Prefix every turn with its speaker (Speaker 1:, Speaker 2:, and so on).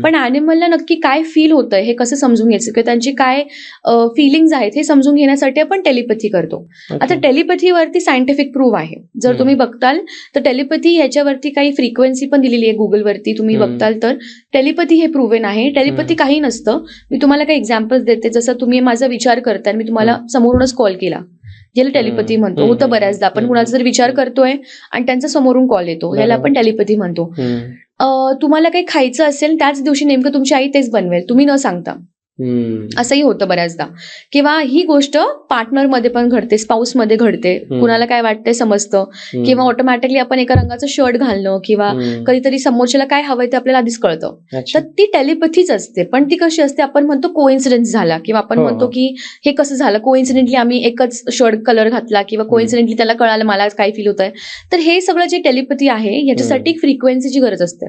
Speaker 1: पण ॲनिमलला नक्की काय फील होतंय हे कसं समजून घ्यायचं किंवा त्यांची काय फिलिंग्ज आहेत हे समजून घेण्यासाठी आपण टेलिपॅथी करतो. आता टेलिपॅथीवरती सायंटिफिक प्रूव्ह आहे. जर तुम्ही बघताल तर टेलिपॅथी ह्याच्यावरती काही फ्रिक्वेन्सी पण दिलेली आहे गुगलवरती तुम्ही बघताल तर टेलिपॅथी हे प्रूव्हन आहे. टेलिपॅथी काही नसतं. मी तुम्हाला काही एक्झाम्पल्स देते. जसं तुम्ही माझा विचार करताय, मी तुम्हाला समोरूनच कॉल केला, ज्याला टेलिपॅथी म्हणतो. होतं बऱ्याचदा आपण कुणाचा जर विचार करतोय आणि त्यांचा समोरून कॉल येतो, याला आपण टेलिपॅथी म्हणतो. तुम्हाला काही खायचं असेल त्याच दिवशी नेमकं तुमची आई तेच बनवेल तुम्ही न सांगता, असंही होतं बऱ्याचदा. किंवा ही गोष्ट पार्टनरमध्ये पण घडते, स्पाऊसमध्ये घडते. कुणाला काय वाटतंय समजतं. किंवा ऑटोमॅटिकली आपण एका रंगाचं शर्ट घालणं किंवा कधीतरी समोरच्याला काय हवंय ते आपल्याला आधीच कळतं. तर ती टेलिपॅथीच असते. पण ती कशी असते, आपण म्हणतो कोइन्सिडन्स झाला किंवा आपण म्हणतो की हे कसं झालं, कोइन्सिडेंटली आम्ही एकच शर्ट कलर घातला किंवा कोइन्सिडेंटली त्याला कळालं मला काय फील होतंय. तर हे सगळं जे टेलिपॅथी आहे याच्यासाठी फ्रिक्वेन्सीची गरज असते.